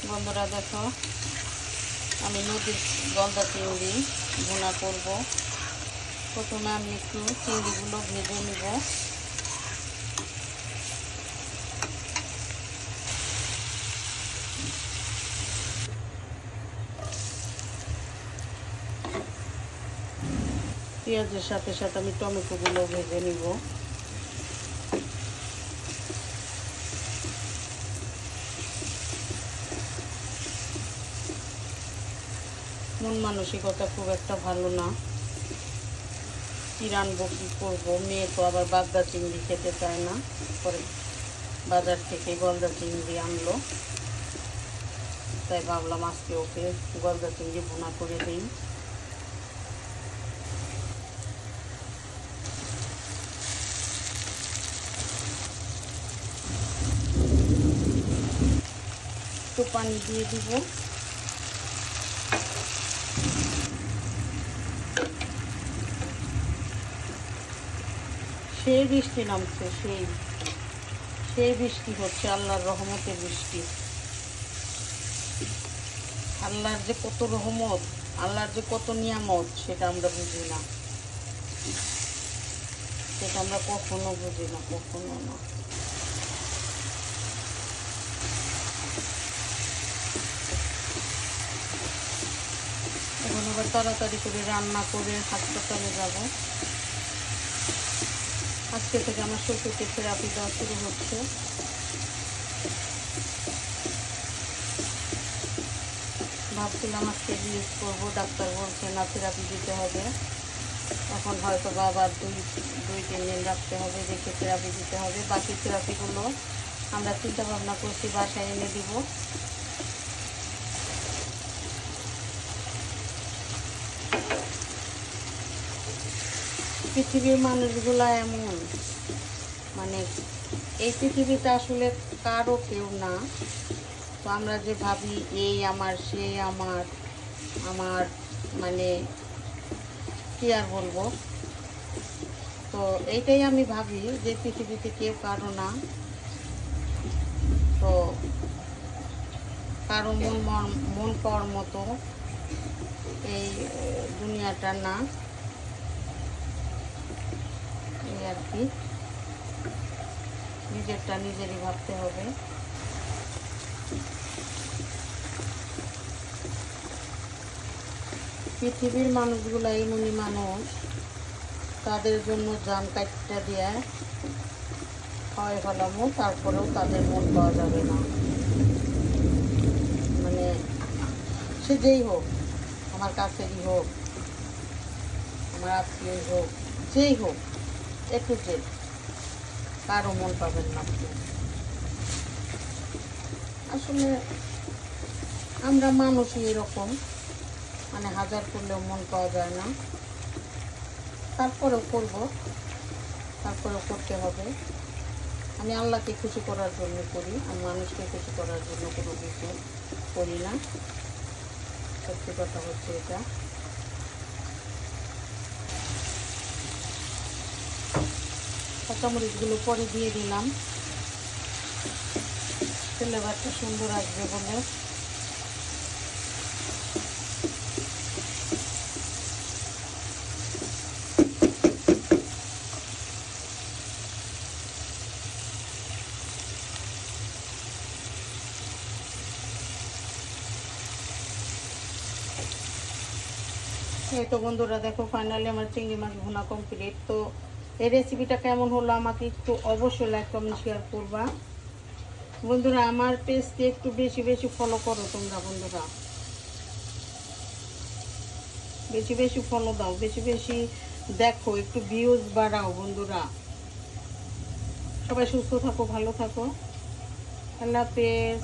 বন্ধুরা দেখো, আমি নদীর গলদা চিংড়ি ভুনা করব। প্রথমে আমি একটু চিংড়িগুলো ভেজে নেব। পেঁয়াজের সাথে সাথে আমি টমেটোগুলো ভেজে নিব। মন মানসিকতা খুব একটা ভালো না, কি রানবো কী করবো। মেয়ে তো আবার বাগদা চিংড়ি খেতে চায় না, পরে বাজার থেকে গলদা চিংড়ি আনলো, তাই ভাবলাম আজকে ওকে গলদা চিংড়ি ভুনা করে দিই। একটু পানি দিয়ে দিব। সেই বৃষ্টি নামছে, সেই বৃষ্টি হচ্ছে, আল্লাহর রহমতের বৃষ্টি। আল্লাহর যে কত রহমত, আল্লাহর যে কত নিয়ামত, সেটা আমরা বুঝি না, সেটা আমরা কখনো বুঝি না, কখনো না। এখন আবার তাড়াতাড়ি করে রান্না করে হাসপাতালে যাব। আজকে থেকে আমার শ্বশুরকে থেরাপি দেওয়া শুরু হচ্ছে। ভাবছিলাম আজকে ইউজ করবো, ডাক্তার বলছে না থেরাপি দিতে হবে। এখন হয়তো আবার দুই তিন দিন রাখতে হবে, দেখে থেরাপি দিতে হবে। বাকি থেরাপিগুলো আমরা চিন্তা ভাবনা করছি বাসায় এনে দিব। পৃথিবীর মানুষগুলা এমন, মানে এই পৃথিবীতে আসলে কারো কেউ না। তো আমরা যে ভাবি এই আমার, সেই আমার, মানে কি আর বলবো। তো এইটাই আমি ভাবি যে পৃথিবীতে কেউ কারো না। তো কারো মন পাওয়ার মতো এই দুনিয়াটা না, এই আর কি। নিজেরটা নিজেরই ভাবতে হবে। পৃথিবীর মানুষগুলো এমনই মানুষ, তাদের জন্য জান কাটটা দেয় হয় হলামো, তারপরেও তাদের মন পাওয়া যাবে না। মানে সে যেই হোক, আমার কাছেরই হোক, আমার আত্মীয় হোক, যেই হোক, একটু যে কারো মন পাবেন না। আসলে আমরা মানুষই এরকম, মানে হাজার করলেও মন পাওয়া যায় না। তারপরেও করবো, তারপরেও করতে হবে। আমি আল্লাহকে খুশি করার জন্য করি, আমি মানুষকে খুশি করার জন্য কোনো কিছু করি না। সত্যি কথা হচ্ছে এটা। কাঁচামরিচগুলো পরে দিয়ে দিলাম, ফ্লেভারটা সুন্দর আসবে বলে। এই তো বন্ধুরা দেখো, ফাইনালি আমার চিংড়ি মাছ ভুনা কমপ্লিট। তো এই রেসিপিটা কেমন হলো আমাকে একটু অবশ্যই লাইক কমেন্ট শেয়ার করবা। বন্ধুরা আমার পেজকে একটু বেশি বেশি ফলো করো তোমরা, বন্ধুরা বেশি বেশি ফলো দাও, বেশি বেশি দেখো, একটু ভিউজ বাড়াও বন্ধুরা। সবাই সুস্থ থাকো, ভালো থাকো, আল্লাহ হাফেজ।